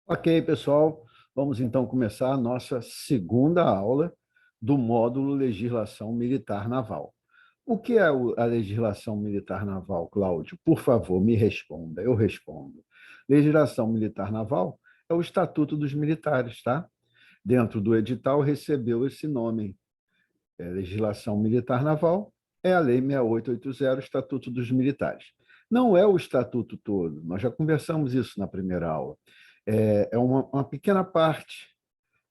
Ok, pessoal, vamos então começar a nossa segunda aula do módulo Legislação Militar Naval. O que é a legislação militar naval, Cláudio? Por favor, me responda, eu respondo. Legislação militar naval é o Estatuto dos Militares, tá? Dentro do edital recebeu esse nome. Legislação Militar Naval é a Lei 6880, Estatuto dos Militares. Não é o estatuto todo, nós já conversamos isso na primeira aula. É uma pequena parte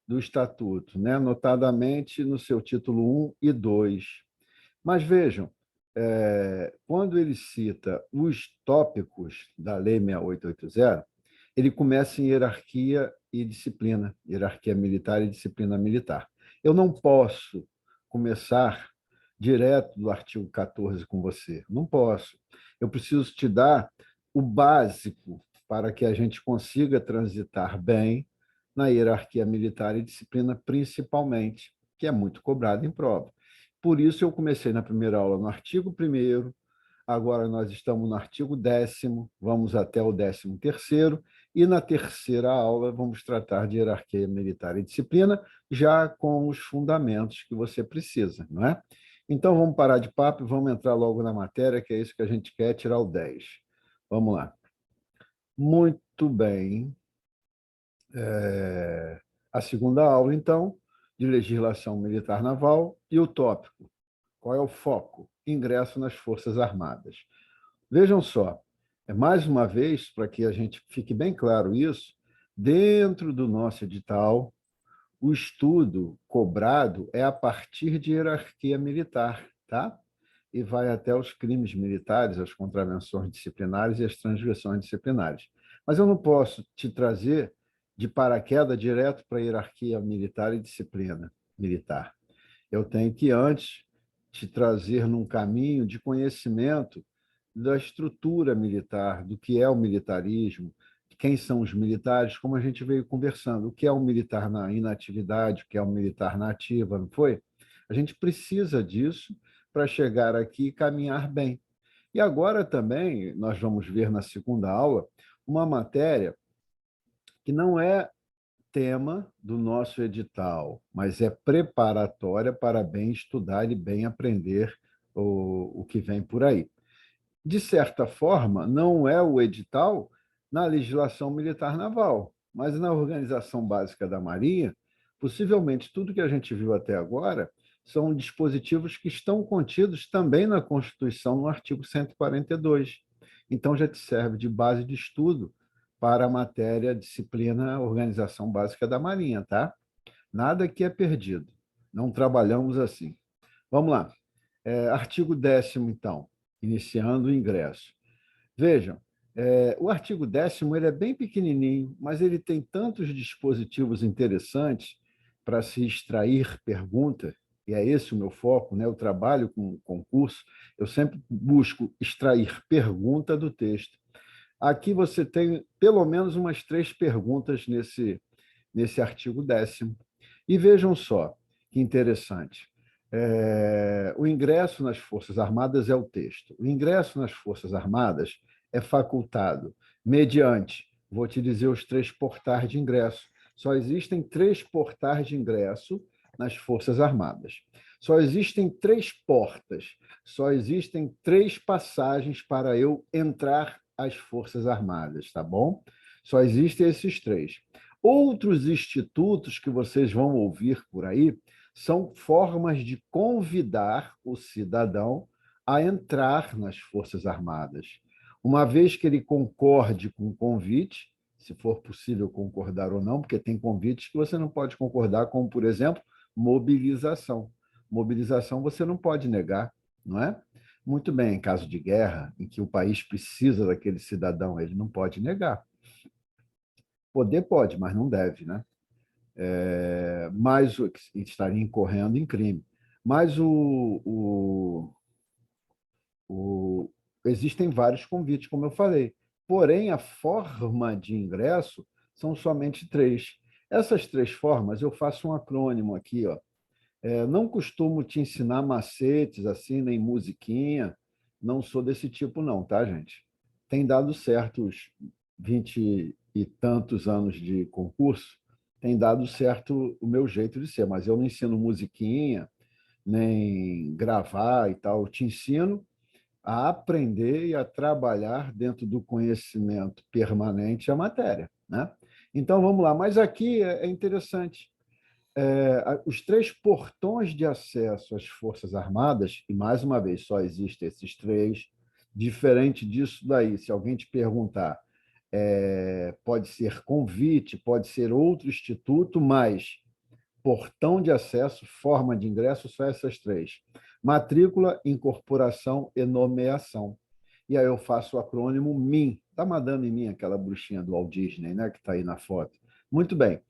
do estatuto, né? Notadamente no seu título 1 e 2. Mas vejam, quando ele cita os tópicos da Lei 6880, ele começa em hierarquia e disciplina, hierarquia militar e disciplina militar. Eu não posso começar direto do artigo 14 com você, não posso. Eu preciso te dar o básico para que a gente consiga transitar bem na hierarquia militar e disciplina, principalmente, que é muito cobrado em prova. Por isso, eu comecei na primeira aula no artigo 1º, agora nós estamos no artigo 10º, vamos até o 13º, e na terceira aula vamos tratar de hierarquia militar e disciplina, já com os fundamentos que você precisa, não é? Então, vamos parar de papo e vamos entrar logo na matéria, que é isso que a gente quer, tirar o 10. Vamos lá. Muito bem. A segunda aula, então, de legislação militar naval e o tópico. Qual é o foco? Ingresso nas Forças Armadas. Vejam só, mais uma vez, para que a gente fique bem claro isso, dentro do nosso edital, o estudo cobrado é a partir de hierarquia militar, tá? E vai até os crimes militares, as contravenções disciplinares e as transgressões disciplinares. Mas eu não posso te trazer de paraquedas direto para a hierarquia militar e disciplina militar. Eu tenho que, antes, te trazer num caminho de conhecimento da estrutura militar, do que é o militarismo, de quem são os militares, como a gente veio conversando, o que é o militar na inatividade, o que é o militar na ativa, não foi? A gente precisa disso para chegar aqui e caminhar bem. E agora também, nós vamos ver na segunda aula, uma matéria que não é tema do nosso edital, mas é preparatória para bem estudar e bem aprender o que vem por aí. De certa forma, não é o edital na legislação militar naval, mas na organização básica da Marinha, possivelmente tudo que a gente viu até agora são dispositivos que estão contidos também na Constituição, no artigo 142. Então, já te serve de base de estudo para a matéria disciplina Organização Básica da Marinha, tá? Nada que é perdido. Não trabalhamos assim. Vamos lá. Artigo 10º, então, iniciando o ingresso. Vejam, o artigo 10º ele é bem pequenininho, mas ele tem tantos dispositivos interessantes para se extrair pergunta, e é esse o meu foco, né? Eu trabalho com concurso, eu sempre busco extrair pergunta do texto. Aqui você tem pelo menos umas 3 perguntas nesse artigo 10º. E vejam só que interessante. O ingresso nas Forças Armadas é o texto. O ingresso nas Forças Armadas é facultado mediante, vou te dizer os 3 portais de ingresso. Só existem 3 portais de ingresso nas Forças Armadas. Só existem 3 portas, só existem 3 passagens para eu entrar às Forças Armadas, tá bom? Só existem esses 3. Outros institutos que vocês vão ouvir por aí são formas de convidar o cidadão a entrar nas Forças Armadas. Uma vez que ele concorde com o convite, se for possível concordar ou não, porque tem convites que você não pode concordar, como, por exemplo, mobilização. Mobilização você não pode negar, não é? Muito bem, em caso de guerra, em que o país precisa daquele cidadão, ele não pode negar. Poder pode, mas não deve, né? Mas estaria incorrendo em crime. Mas o, existem vários convites, como eu falei. Porém, a forma de ingresso são somente 3. Essas 3 formas, eu faço um acrônimo aqui, ó. Não costumo te ensinar macetes assim, nem musiquinha. Não sou desse tipo, não, tá, gente? Tem dado certo os 20 e tantos anos de concurso, tem dado certo o meu jeito de ser, mas eu não ensino musiquinha, nem gravar e tal. Eu te ensino a aprender e a trabalhar dentro do conhecimento permanente a matéria, né? Então, vamos lá. Mas aqui é interessante. Os três portões de acesso às Forças Armadas, e mais uma vez, só existem esses três, diferente disso daí, se alguém te perguntar, pode ser convite, pode ser outro instituto, mas portão de acesso, forma de ingresso, só essas três. Matrícula, incorporação e nomeação. E aí eu faço o acrônimo MIM, da Madame Mim, aquela bruxinha do Walt Disney, né, que está aí na foto. Muito bem.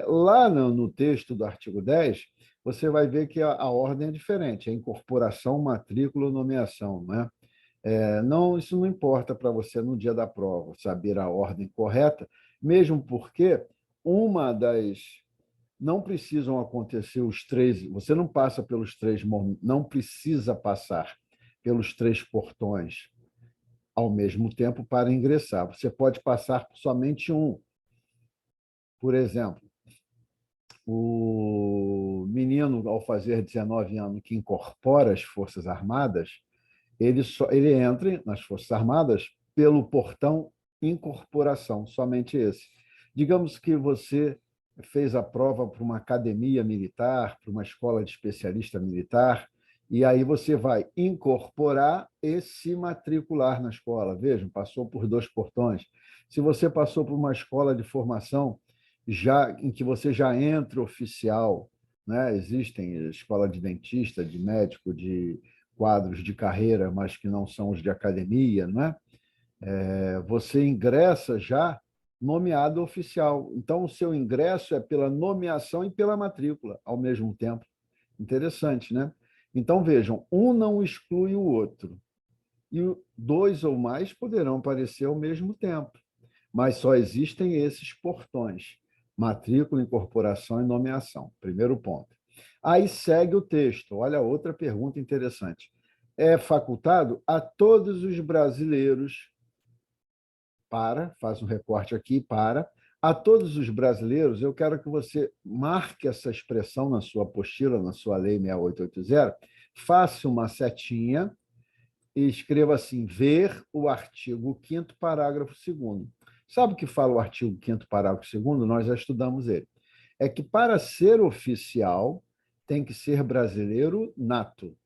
Lá no texto do artigo 10, você vai ver que a ordem é diferente, é incorporação, matrícula, nomeação, né? Não, isso não importa para você no dia da prova, saber a ordem correta, mesmo porque uma das não precisam acontecer os três, você não passa pelos três, não precisa passar pelos três portões ao mesmo tempo para ingressar. Você pode passar por somente um. Por exemplo, o menino, ao fazer 19 anos, que incorpora as Forças Armadas, ele entra nas Forças Armadas pelo portão incorporação, somente esse. Digamos que você fez a prova para uma academia militar, para uma escola de especialista militar, e aí você vai incorporar e se matricular na escola. Vejam, passou por dois portões. Se você passou por uma escola de formação já em que você já entra oficial, né? Existem escola de dentista, de médico, de quadros de carreira, mas que não são os de academia, né? Você ingressa já nomeado oficial. Então, o seu ingresso é pela nomeação e pela matrícula ao mesmo tempo. Interessante, né? Então, vejam, um não exclui o outro. E dois ou mais poderão aparecer ao mesmo tempo, mas só existem esses portões: matrícula, incorporação e nomeação. Primeiro ponto. Aí segue o texto. Olha outra pergunta interessante. É facultado a todos os brasileiros faz um recorte aqui, a todos os brasileiros, eu quero que você marque essa expressão na sua apostila, na sua lei 6880, faça uma setinha e escreva assim: ver o artigo 5º, parágrafo 2º. Sabe o que fala o artigo 5º, parágrafo 2º? Nós já estudamos ele. É que para ser oficial tem que ser brasileiro nato.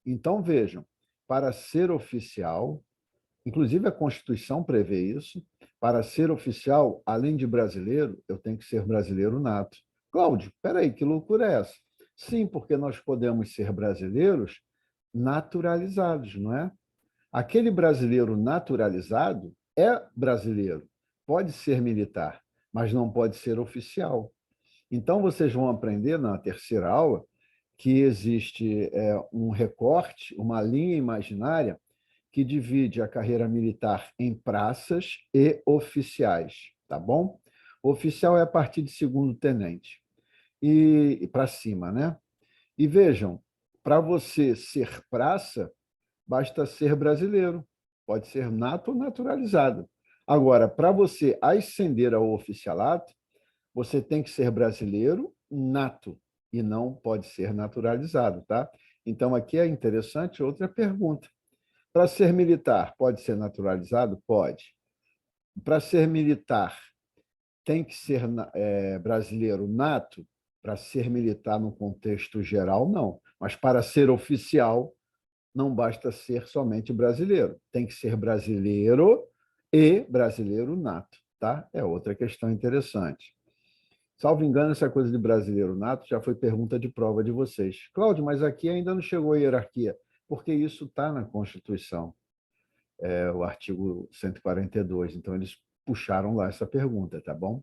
Então, vejam, para ser oficial, inclusive a Constituição prevê isso, para ser oficial, além de brasileiro, eu tenho que ser brasileiro nato. Cláudio, espera aí, que loucura é essa? Sim, porque nós podemos ser brasileiros naturalizados, não é? Aquele brasileiro naturalizado é brasileiro, pode ser militar, mas não pode ser oficial. Então, vocês vão aprender na terceira aula que existe um recorte, uma linha imaginária que divide a carreira militar em praças e oficiais, tá bom? Oficial é a partir de segundo tenente e para cima, né? E vejam, para você ser praça, basta ser brasileiro, pode ser nato ou naturalizado. Agora, para você ascender ao oficialato, você tem que ser brasileiro nato e não pode ser naturalizado, tá? Então, aqui é interessante outra pergunta. Para ser militar, pode ser naturalizado? Pode. Para ser militar, tem que ser brasileiro nato? Para ser militar no contexto geral, não. Mas para ser oficial, não basta ser somente brasileiro. Tem que ser brasileiro e brasileiro nato, tá? É outra questão interessante. Salvo engano, essa coisa de brasileiro nato já foi pergunta de prova de vocês. Cláudio, mas aqui ainda não chegou a hierarquia, porque isso está na Constituição, o artigo 142. Então, eles puxaram lá essa pergunta, tá bom?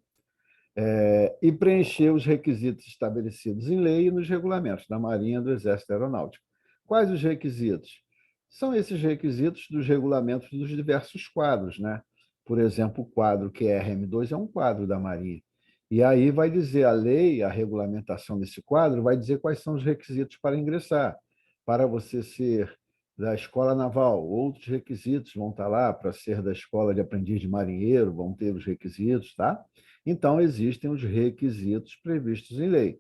E preencher os requisitos estabelecidos em lei e nos regulamentos da Marinha, do Exército Aeronáutico. Quais os requisitos? São esses requisitos dos regulamentos dos diversos quadros, né? Por exemplo, o quadro QRM2 é um quadro da Marinha. E aí vai dizer a lei, a regulamentação desse quadro, vai dizer quais são os requisitos para ingressar. Para você ser da Escola Naval, outros requisitos vão estar lá para ser da Escola de Aprendiz de Marinheiro, vão ter os requisitos, tá? Então, existem os requisitos previstos em lei.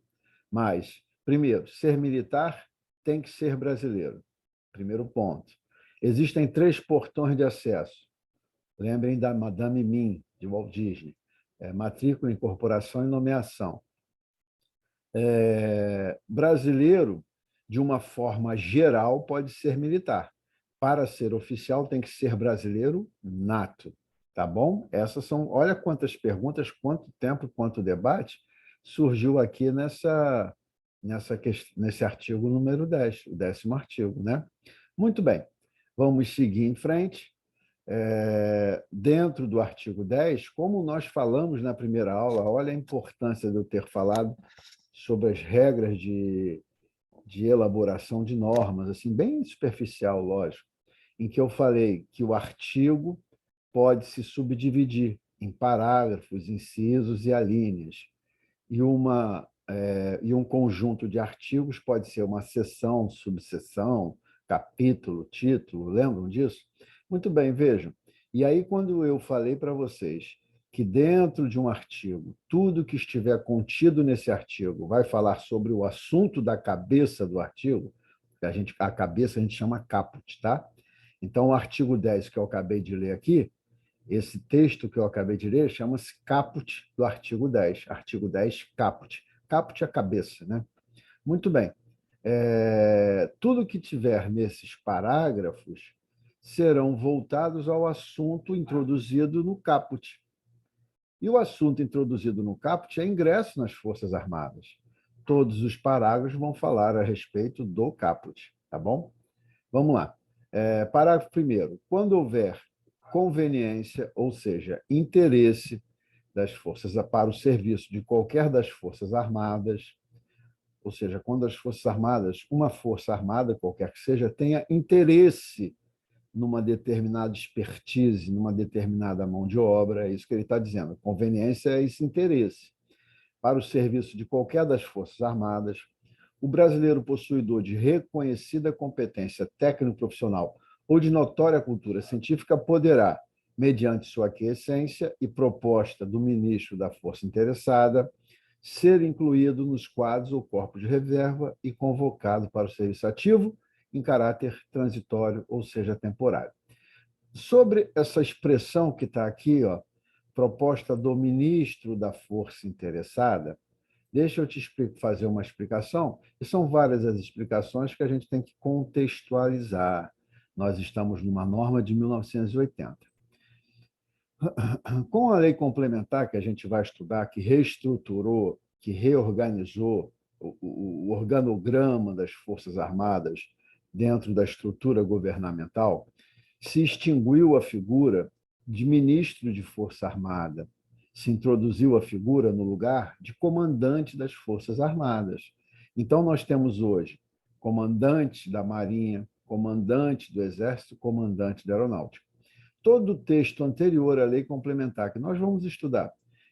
Mas, primeiro, ser militar tem que ser brasileiro. Primeiro ponto. Existem 3 portões de acesso. Lembrem da Madame Mim, de Walt Disney. Matrícula, incorporação e nomeação. Brasileiro, de uma forma geral, pode ser militar. Para ser oficial, tem que ser brasileiro nato. Tá bom? Essas são. Olha quantas perguntas, quanto tempo, quanto debate surgiu aqui nesse artigo número 10, o 10º artigo, né? Muito bem. Vamos seguir em frente. Dentro do artigo 10, como nós falamos na primeira aula, olha a importância de eu ter falado sobre as regras de elaboração de normas, assim, bem superficial, lógico, em que eu falei que o artigo pode se subdividir em parágrafos, incisos e alíneas. E um conjunto de artigos pode ser uma seção, subseção, capítulo, título, lembram disso? Muito bem, vejam. E aí, quando eu falei para vocês que dentro de um artigo, tudo que estiver contido nesse artigo vai falar sobre o assunto da cabeça do artigo, a cabeça a gente chama caput, tá? Então, o artigo 10 que eu acabei de ler aqui, esse texto que eu acabei de ler chama-se caput do artigo 10. Artigo 10, caput. Caput é a cabeça, né? Muito bem. Tudo que tiver nesses parágrafos serão voltados ao assunto introduzido no caput. E o assunto introduzido no caput é ingresso nas Forças Armadas. Todos os parágrafos vão falar a respeito do caput, tá bom? Vamos lá. Parágrafo 1º. Quando houver conveniência, ou seja, interesse das forças para o serviço de qualquer das Forças Armadas, ou seja, quando as Forças Armadas, uma Força Armada, qualquer que seja, tenha interesse numa determinada expertise, numa determinada mão de obra, é isso que ele está dizendo. Conveniência é esse interesse. Para o serviço de qualquer das Forças Armadas, o brasileiro possuidor de reconhecida competência técnico-profissional ou de notória cultura científica poderá, mediante sua aquiescência e proposta do ministro da força interessada, ser incluído nos quadros ou corpos de reserva e convocado para o serviço ativo em caráter transitório, ou seja, temporário. Sobre essa expressão que está aqui, ó, proposta do ministro da força interessada, deixa eu te fazer uma explicação, e são várias as explicações que a gente tem que contextualizar. Nós estamos numa norma de 1980. Com a lei complementar que a gente vai estudar, que reestruturou, que reorganizou o organograma das Forças Armadas dentro da estrutura governamental, se extinguiu a figura de ministro de Força Armada, se introduziu a figura no lugar de comandante das Forças Armadas. Então, nós temos hoje comandante da Marinha, comandante do Exército, comandante da Aeronáutica. Todo o texto anterior à lei complementar que nós vamos estudar,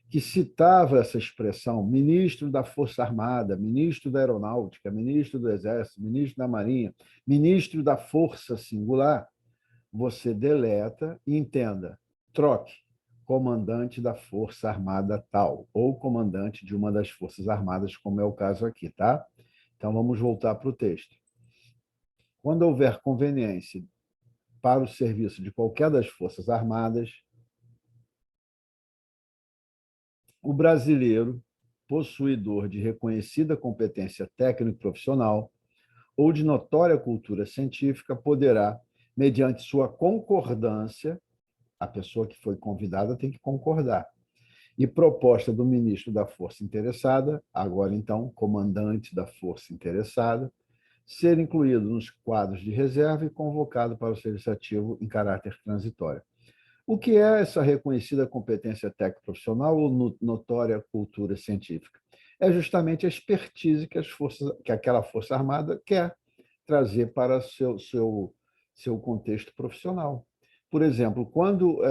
que citava essa expressão, ministro da Força Armada, ministro da Aeronáutica, ministro do Exército, ministro da Marinha, ministro da Força Singular, você deleta e entenda, troque comandante da Força Armada tal, ou comandante de uma das Forças Armadas, como é o caso aqui, tá? Então, vamos voltar para o texto. Quando houver conveniência para o serviço de qualquer das Forças Armadas, o brasileiro, possuidor de reconhecida competência técnico-profissional ou de notória cultura científica, poderá, mediante sua concordância, a pessoa que foi convidada tem que concordar, e proposta do ministro da Força Interessada, agora então comandante da Força Interessada, ser incluído nos quadros de reserva e convocado para o serviço ativo em caráter transitório. O que é essa reconhecida competência técnico-profissional ou notória cultura científica? É justamente a expertise que aquela Força Armada quer trazer para seu contexto profissional. Por exemplo, quando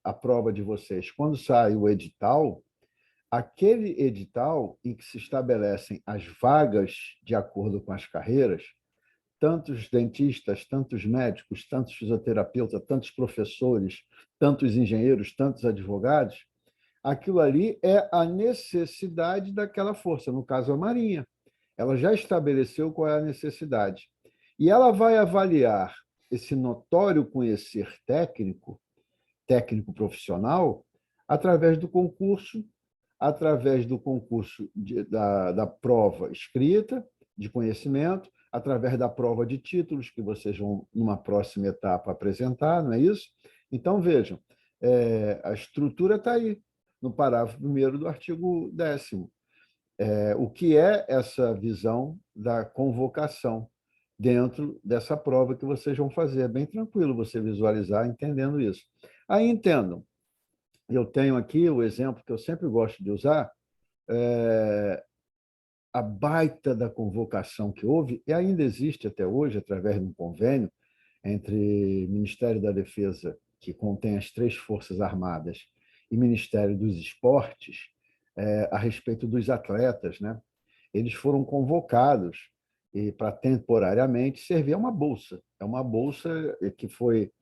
a prova de vocês, quando sai o edital, aquele edital em que se estabelecem as vagas de acordo com as carreiras, tantos dentistas, tantos médicos, tantos fisioterapeutas, tantos professores, tantos engenheiros, tantos advogados, aquilo ali é a necessidade daquela força, no caso a Marinha. Ela já estabeleceu qual é a necessidade. E ela vai avaliar esse notório conhecer técnico, técnico profissional, através do concurso da prova escrita, de conhecimento, através da prova de títulos, que vocês vão, numa próxima etapa, apresentar, não é isso? Então, vejam, a estrutura está aí, no parágrafo 1º do artigo 10º. O que é essa visão da convocação dentro dessa prova que vocês vão fazer? É bem tranquilo você visualizar entendendo isso. Aí entendam, eu tenho aqui o exemplo que eu sempre gosto de usar, a baita da convocação que houve, e ainda existe até hoje, através de um convênio entre Ministério da Defesa, que contém as 3 Forças Armadas, e Ministério dos Esportes, a respeito dos atletas, né? Eles foram convocados e para temporariamente servir a uma bolsa. É uma bolsa que foi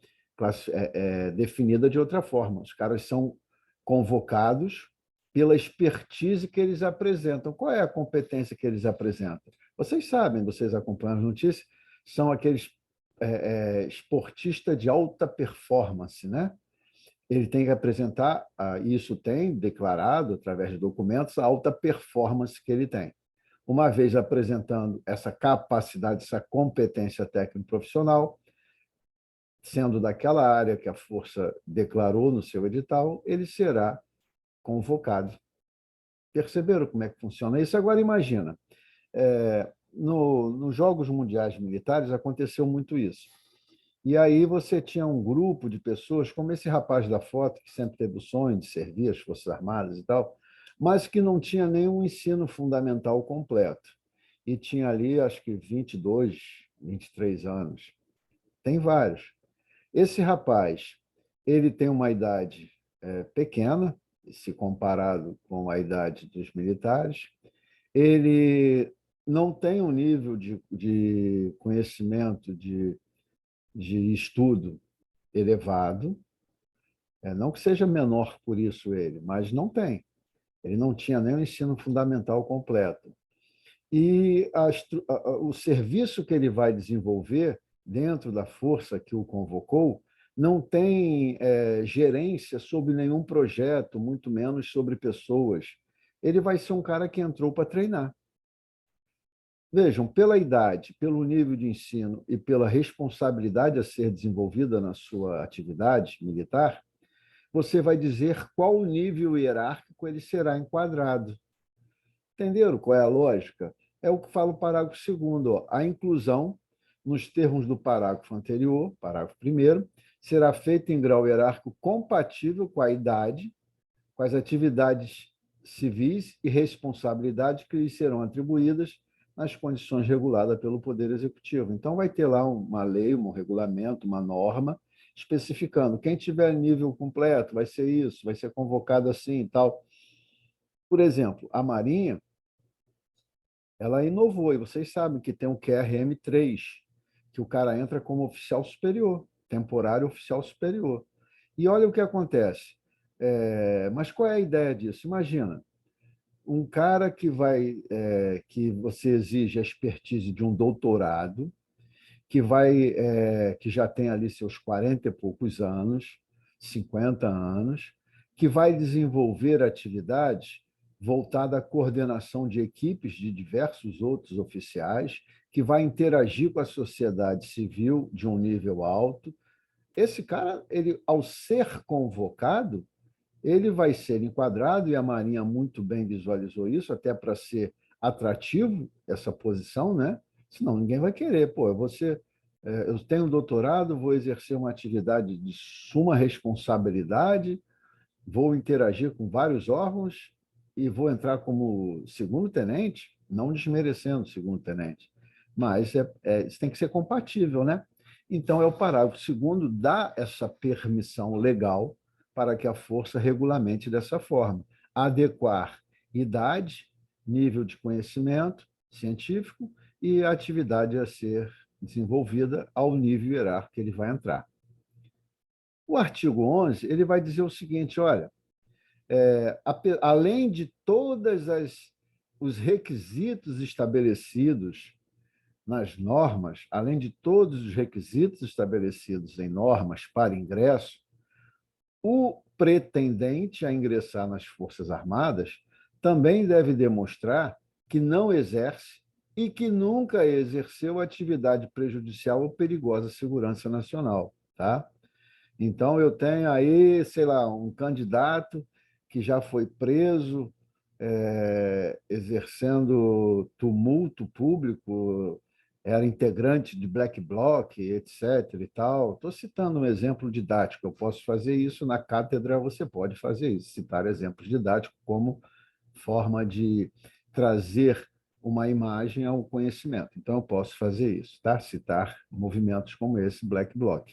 definida de outra forma. Os caras são convocados pela expertise que eles apresentam. Qual é a competência que eles apresentam? Vocês sabem, vocês acompanham as notícias, são aqueles esportistas de alta performance, né? Ele tem que apresentar, isso tem declarado, através de documentos, a alta performance que ele tem. Uma vez apresentando essa capacidade, essa competência técnico-profissional, sendo daquela área que a Força declarou no seu edital, ele será convocado. Perceberam como é que funciona isso? Agora, imagina, nos Jogos Mundiais Militares aconteceu muito isso. E aí você tinha um grupo de pessoas, como esse rapaz da foto, que sempre teve o sonho de servir as Forças Armadas e tal, mas que não tinha nenhum ensino fundamental completo. E tinha ali, acho que 22, 23 anos. Tem vários. Esse rapaz, ele tem uma idade pequena, se comparado com a idade dos militares. Ele não tem um nível de conhecimento, de estudo elevado, não que seja menor por isso ele, mas não tem. Ele não tinha nem o ensino fundamental completo. E o serviço que ele vai desenvolver dentro da força que o convocou não tem gerência sobre nenhum projeto, muito menos sobre pessoas. Ele vai ser um cara que entrou para treinar. Vejam, pela idade, pelo nível de ensino e pela responsabilidade a ser desenvolvida na sua atividade militar, você vai dizer qual o nível hierárquico ele será enquadrado. Entenderam qual é a lógica? É o que fala o parágrafo 2º. A inclusão, nos termos do parágrafo anterior, parágrafo 1º, será feita em grau hierárquico compatível com a idade, com as atividades civis e responsabilidades que lhes serão atribuídas nas condições reguladas pelo Poder Executivo. Então, vai ter lá uma lei, um regulamento, uma norma, especificando quem tiver nível completo vai ser isso, vai ser convocado assim e tal. Por exemplo, a Marinha, ela inovou, e vocês sabem que tem o QRM3, que o cara entra como oficial superior, temporário oficial superior. E olha o que acontece. Mas qual é a ideia disso? Imagina, um cara que você exige a expertise de um doutorado, que já tem ali seus 40 e poucos anos, 50 anos, que vai desenvolver atividades voltada à coordenação de equipes de diversos outros oficiais, que vai interagir com a sociedade civil de um nível alto. Esse cara, ele, ao ser convocado, ele vai ser enquadrado, e a Marinha muito bem visualizou isso, até para ser atrativo essa posição, né? Senão ninguém vai querer. Pô, eu tenho um doutorado, vou exercer uma atividade de suma responsabilidade, vou interagir com vários órgãos e vou entrar como segundo-tenente, não desmerecendo o segundo-tenente, mas isso tem que ser compatível, né? Então, é o parágrafo 2º dá essa permissão legal para que a força regulamente dessa forma, adequar idade, nível de conhecimento científico e atividade a ser desenvolvida ao nível hierárquico que ele vai entrar. O artigo 11 ele vai dizer o seguinte, olha, além de todos os requisitos estabelecidos nas normas, além de todos os requisitos estabelecidos em normas para ingresso, o pretendente a ingressar nas Forças Armadas também deve demonstrar que não exerce e que nunca exerceu atividade prejudicial ou perigosa à segurança nacional, tá? Então, eu tenho aí, sei lá, um candidato que já foi preso exercendo tumulto público, era integrante de Black Bloc, etc. e tal. Estou citando um exemplo didático. Eu posso fazer isso na cátedra, você pode fazer isso, citar exemplos didáticos como forma de trazer uma imagem ao conhecimento. Então, eu posso fazer isso, tá? Citar movimentos como esse, Black Bloc.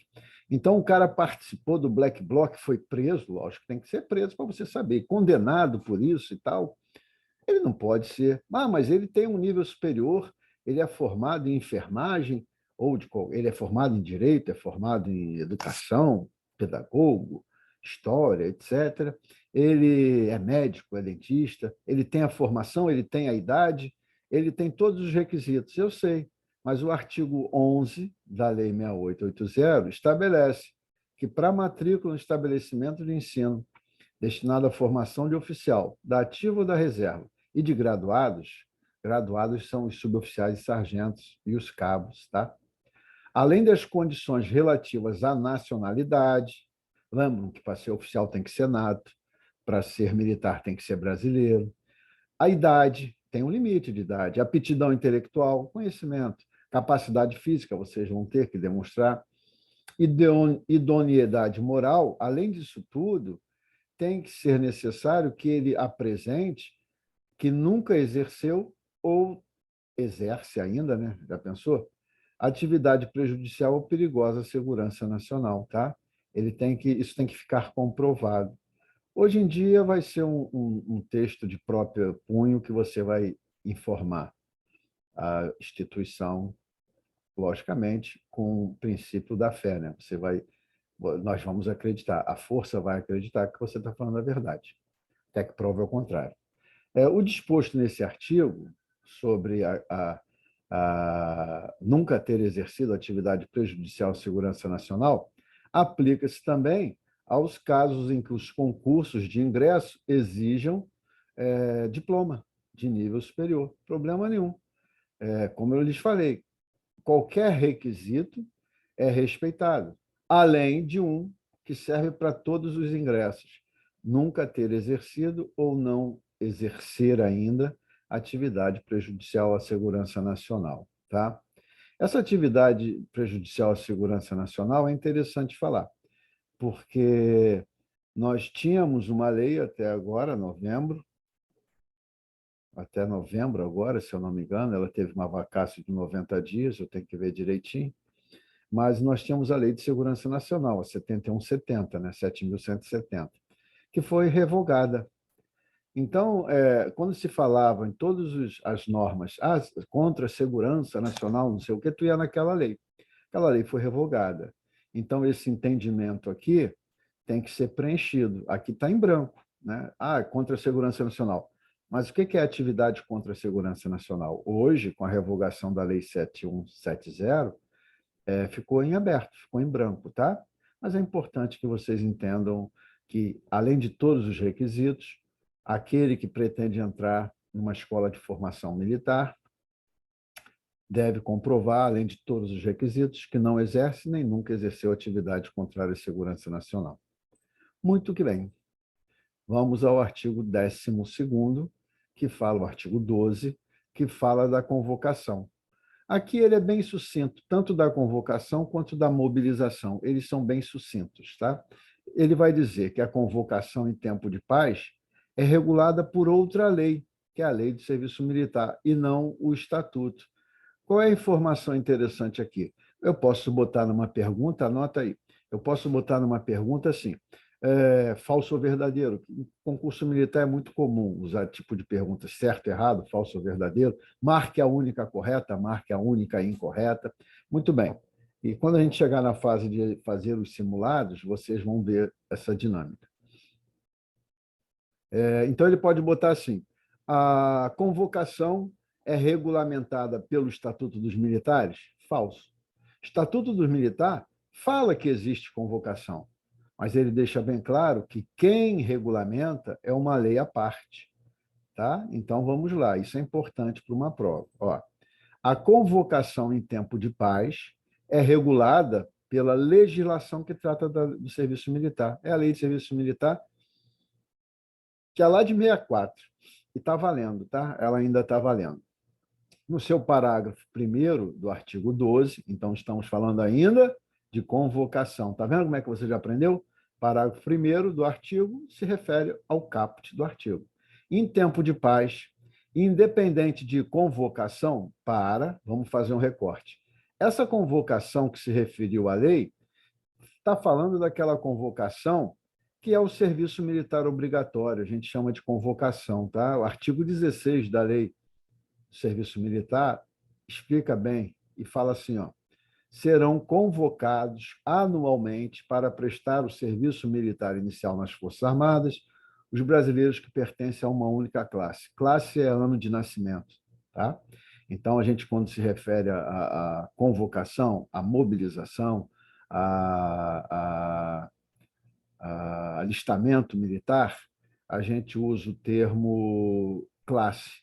Então, o cara participou do Black Bloc, foi preso, lógico, tem que ser preso para você saber, condenado por isso e tal. Ele não pode ser. Mas ele tem um nível superior, ele é formado em enfermagem, ele é formado em direito, é formado em educação, pedagogo, história, etc. Ele é médico, é dentista, ele tem a formação, ele tem a idade, ele tem todos os requisitos, eu sei. Mas o artigo 11 da Lei 6880 estabelece que, para matrícula no estabelecimento de ensino destinado à formação de oficial, da ativa ou da reserva, e de graduados, graduados são os suboficiais e sargentos e os cabos, tá? Além das condições relativas à nacionalidade, lembram que para ser oficial tem que ser nato, para ser militar tem que ser brasileiro, a idade, tem um limite de idade, aptidão intelectual, conhecimento, capacidade física, vocês vão ter que demonstrar, idoneidade moral, além disso tudo, tem que ser necessário que ele apresente que nunca exerceu ou exerce ainda, né? Já pensou? Atividade prejudicial ou perigosa à segurança nacional, tá? Isso tem que ficar comprovado. Hoje em dia vai ser um texto de próprio punho que você vai informar a instituição, logicamente, com o princípio da fé, né? Nós vamos acreditar, a força vai acreditar que você está falando a verdade, até que prove ao contrário. O disposto nesse artigo sobre a nunca ter exercido atividade prejudicial à segurança nacional aplica-se também aos casos em que os concursos de ingresso exijam diploma de nível superior. Problema nenhum. Como eu lhes falei, qualquer requisito é respeitado, além de um que serve para todos os ingressos. Nunca ter exercido ou não exercer ainda atividade prejudicial à segurança nacional. Tá? Essa atividade prejudicial à segurança nacional é interessante falar, porque nós tínhamos uma lei até agora, até novembro agora, se eu não me engano, ela teve uma vacácio de 90 dias, eu tenho que ver direitinho, mas nós tínhamos a Lei de Segurança Nacional, a 7170, né, 7.170, que foi revogada. Então, quando se falava em todas as normas contra a segurança nacional, não sei o que, tu ia naquela lei. Aquela lei foi revogada. Então, esse entendimento aqui tem que ser preenchido. Aqui está em branco, né? Contra a segurança nacional. Mas o que é atividade contra a segurança nacional? Hoje, com a revogação da Lei 7170, ficou em aberto, ficou em branco, tá? Mas é importante que vocês entendam que, além de todos os requisitos, aquele que pretende entrar numa escola de formação militar deve comprovar, além de todos os requisitos, que não exerce nem nunca exerceu atividade contrária à segurança nacional. Muito que bem. Vamos ao artigo 12º, que fala, o artigo 12, que fala da convocação. Aqui ele é bem sucinto, tanto da convocação quanto da mobilização. Eles são bem sucintos, tá? Ele vai dizer que a convocação em tempo de paz é regulada por outra lei, que é a Lei do Serviço Militar, e não o Estatuto. Qual é a informação interessante aqui? Eu posso botar numa pergunta, anota aí, eu posso botar numa pergunta assim, falso ou verdadeiro? No concurso militar é muito comum usar tipo de pergunta certo, errado, falso ou verdadeiro. Marque a única correta, marque a única incorreta. Muito bem. E quando a gente chegar na fase de fazer os simulados, vocês vão ver essa dinâmica. Então, ele pode botar assim: a convocação é regulamentada pelo Estatuto dos Militares? Falso. Estatuto dos Militares fala que existe convocação, mas ele deixa bem claro que quem regulamenta é uma lei à parte. Tá? Então, vamos lá. Isso é importante para uma prova. Ó, a convocação em tempo de paz é regulada pela legislação que trata do serviço militar. É a lei de serviço militar, que é lá de 64, e está valendo, tá? Ela ainda está valendo. No seu parágrafo 1º do artigo 12, então estamos falando ainda de convocação. Está vendo como é que você já aprendeu? Parágrafo 1º do artigo se refere ao caput do artigo. Em tempo de paz, independente de convocação vamos fazer um recorte. Essa convocação que se referiu à lei está falando daquela convocação que é o serviço militar obrigatório, a gente chama de convocação, tá? O artigo 16 da lei do serviço militar explica bem e fala assim, ó: serão convocados anualmente para prestar o serviço militar inicial nas Forças Armadas os brasileiros que pertencem a uma única classe. Classe é ano de nascimento, tá? Então, a gente, quando se refere à convocação, à mobilização, a alistamento militar, a gente usa o termo classe.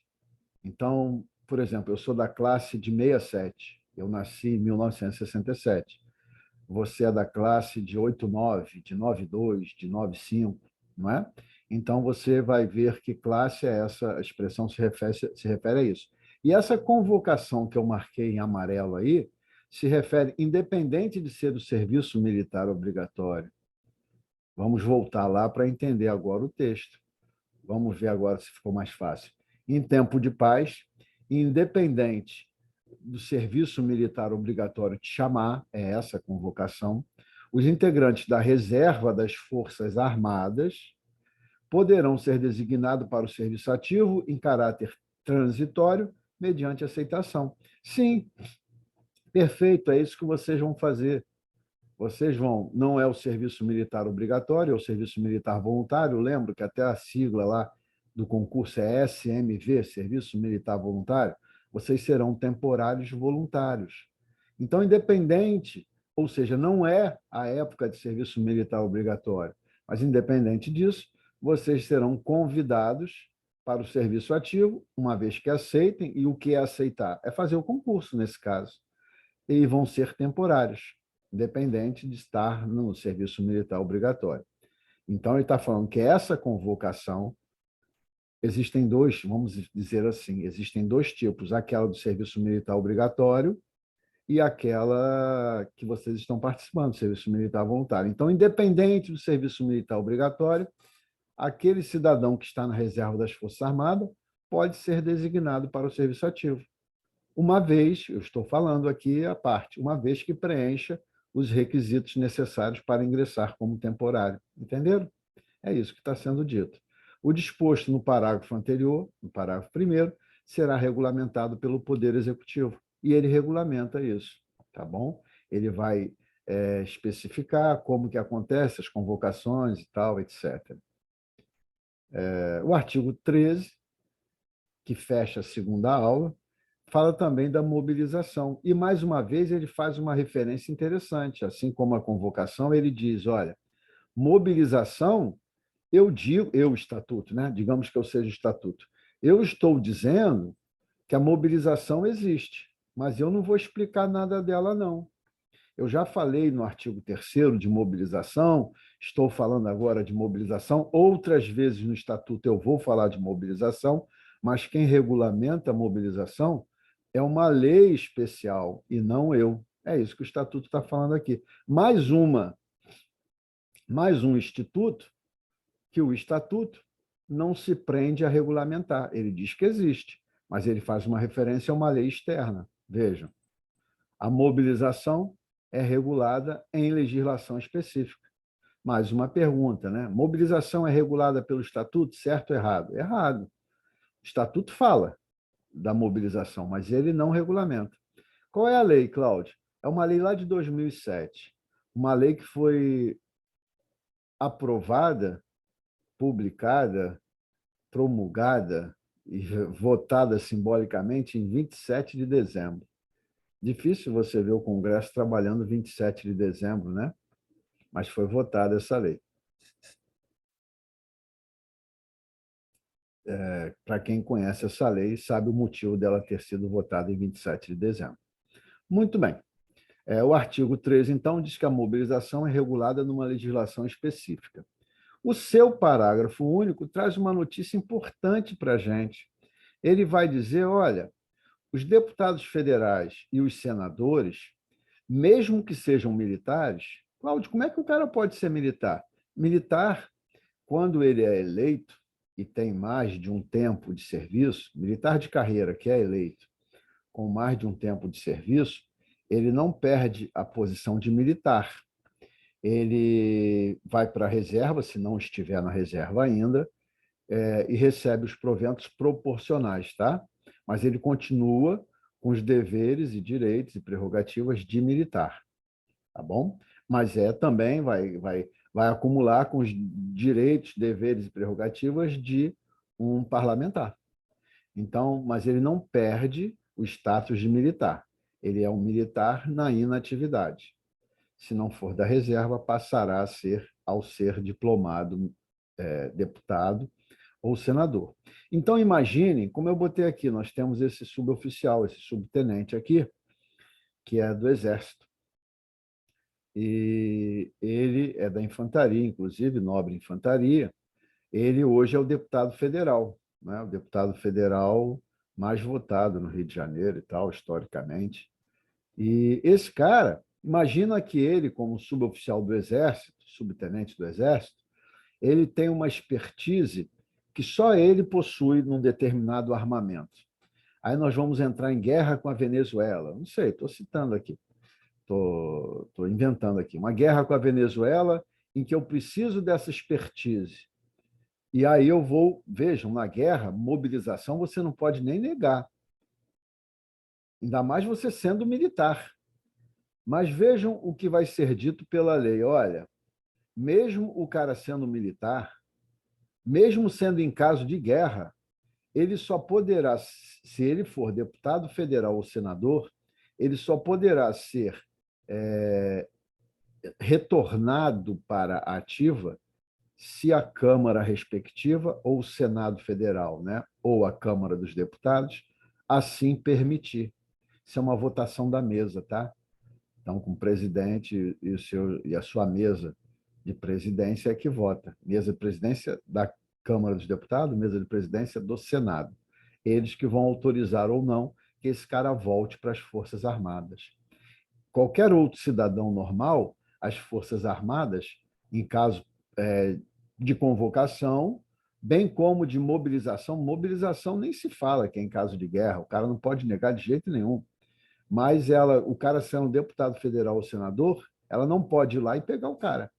Então, por exemplo, eu sou da classe de 67, eu nasci em 1967. Você é da classe de 89, de 92, de 95, não é? Então, você vai ver que classe é essa, a expressão se refere a isso. E essa convocação que eu marquei em amarelo aí, se refere, independente de ser o serviço militar obrigatório. Vamos voltar lá para entender agora o texto. Vamos ver agora se ficou mais fácil. Em tempo de paz, independente do serviço militar obrigatório te chamar, é essa a convocação, os integrantes da reserva das Forças Armadas poderão ser designados para o serviço ativo em caráter transitório, mediante aceitação. Sim, perfeito, é isso que vocês vão fazer. Vocês vão, não é o serviço militar obrigatório, é o serviço militar voluntário. Lembro que até a sigla lá do concurso é SMV, Serviço Militar Voluntário. Vocês serão temporários voluntários. Então, independente, ou seja, não é a época de serviço militar obrigatório, mas independente disso, vocês serão convidados para o serviço ativo, uma vez que aceitem, e o que é aceitar? É fazer o concurso, nesse caso, e vão ser temporários, independente de estar no serviço militar obrigatório. Então, ele está falando que essa convocação, existem dois, vamos dizer assim, existem dois tipos, aquela do serviço militar obrigatório e aquela que vocês estão participando, do serviço militar voluntário. Então, independente do serviço militar obrigatório, aquele cidadão que está na reserva das Forças Armadas pode ser designado para o serviço ativo. Uma vez, eu estou falando aqui a parte, uma vez que preencha os requisitos necessários para ingressar como temporário. Entenderam? É isso que está sendo dito. O disposto no parágrafo anterior, no parágrafo 1º, será regulamentado pelo Poder Executivo. E ele regulamenta isso, tá bom? Ele vai especificar como que acontece as convocações e tal, etc. O artigo 13, que fecha a segunda aula, fala também da mobilização. E, mais uma vez, ele faz uma referência interessante. Assim como a convocação, ele diz, olha, mobilização, estatuto, né? Digamos que eu seja estatuto. Eu estou dizendo que a mobilização existe, mas eu não vou explicar nada dela, não. Eu já falei no artigo 3º de mobilização, estou falando agora de mobilização, outras vezes no estatuto eu vou falar de mobilização, mas quem regulamenta a mobilização é uma lei especial e não eu. É isso que o estatuto está falando aqui. Mais um instituto que o estatuto não se prende a regulamentar. Ele diz que existe, mas ele faz uma referência a uma lei externa. Vejam, a mobilização é regulada em legislação específica. Mais uma pergunta, né? Mobilização é regulada pelo estatuto, certo ou errado? Errado. O estatuto fala da mobilização, mas ele não regulamenta. Qual é a lei, Cláudio? É uma lei lá de 2007, uma lei que foi aprovada, publicada, promulgada e votada simbolicamente em 27 de dezembro. Difícil você ver o Congresso trabalhando 27 de dezembro, né? Mas foi votada essa lei. Para quem conhece essa lei, sabe o motivo dela ter sido votada em 27 de dezembro. Muito bem. O artigo 13, então, diz que a mobilização é regulada numa legislação específica. O seu parágrafo único traz uma notícia importante para a gente. Ele vai dizer, olha, os deputados federais e os senadores, mesmo que sejam militares, Cláudio, como é que o cara pode ser militar? Militar, quando ele é eleito e tem mais de um tempo de serviço, militar de carreira que é eleito com mais de um tempo de serviço, ele não perde a posição de militar. Ele vai para a reserva, se não estiver na reserva ainda, e recebe os proventos proporcionais, tá? Mas ele continua com os deveres e direitos e prerrogativas de militar, tá bom? Mas também vai acumular com os direitos, deveres e prerrogativas de um parlamentar. Então, mas ele não perde o status de militar. Ele é um militar na inatividade. Se não for da reserva, passará a ser, ao ser diplomado, deputado ou senador. Então, imaginem, como eu botei aqui, nós temos esse suboficial, esse subtenente aqui, que é do Exército. E ele é da infantaria, inclusive, nobre infantaria. Ele hoje é o deputado federal, né? O deputado federal mais votado no Rio de Janeiro e tal, historicamente. E esse cara, imagina que ele, como suboficial do Exército, subtenente do Exército, ele tem uma expertise que só ele possui num determinado armamento. Aí nós vamos entrar em guerra com a Venezuela. Não sei, estou citando aqui, estou inventando aqui. Uma guerra com a Venezuela em que eu preciso dessa expertise. E aí eu vou, vejam, na guerra, mobilização você não pode nem negar. Ainda mais você sendo militar. Mas vejam o que vai ser dito pela lei. Olha, mesmo o cara sendo militar, mesmo sendo em caso de guerra, ele só poderá, se ele for deputado federal ou senador, ele só poderá ser retornado para a ativa se a Câmara respectiva ou o Senado Federal, né, ou a Câmara dos Deputados, assim permitir. Isso é uma votação da mesa, tá? Então, com o presidente e a sua mesa de presidência é que vota. Mesa de presidência da Câmara dos Deputados, mesa de presidência do Senado. Eles que vão autorizar ou não que esse cara volte para as Forças Armadas. Qualquer outro cidadão normal, as Forças Armadas, em caso de convocação, bem como de mobilização, mobilização nem se fala que é em caso de guerra, o cara não pode negar de jeito nenhum. Mas o cara sendo deputado federal ou senador, ela não pode ir lá e pegar o cara.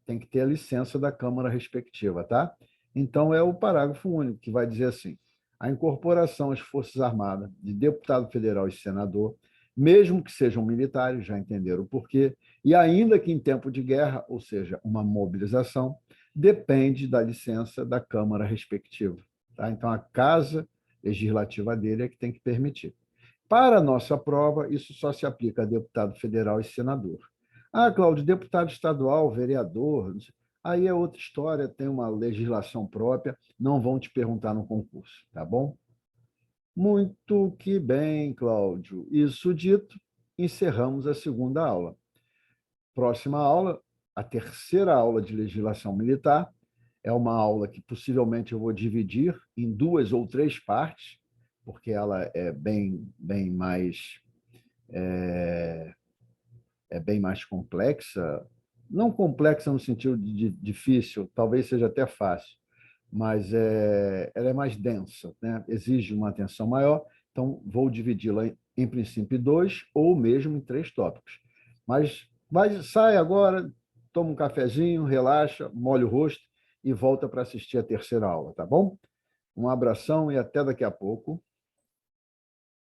Tem que ter a licença da Câmara respectiva, tá? Então, é o parágrafo único que vai dizer assim: a incorporação às Forças Armadas de deputado federal e senador, mesmo que sejam militares, já entenderam o porquê, e ainda que em tempo de guerra, ou seja, uma mobilização, depende da licença da Câmara respectiva. Tá? Então, a Casa Legislativa dele é que tem que permitir. Para a nossa prova, isso só se aplica a deputado federal e senador. Ah, Cláudio, deputado estadual, vereador, aí é outra história, tem uma legislação própria, não vão te perguntar no concurso, tá bom? Muito que bem, Cláudio. Isso dito, encerramos a segunda aula. Próxima aula, a terceira aula de legislação militar, é uma aula que possivelmente eu vou dividir em 2 ou 3 partes, porque ela é bem mais bem mais complexa, não complexa no sentido de difícil, talvez seja até fácil, mas ela é mais densa, né? Exige uma atenção maior, então vou dividi-la em princípio em 2 ou mesmo em 3 tópicos. Mas sai agora, toma um cafezinho, relaxa, molha o rosto e volta para assistir a terceira aula, tá bom? Um abração e até daqui a pouco.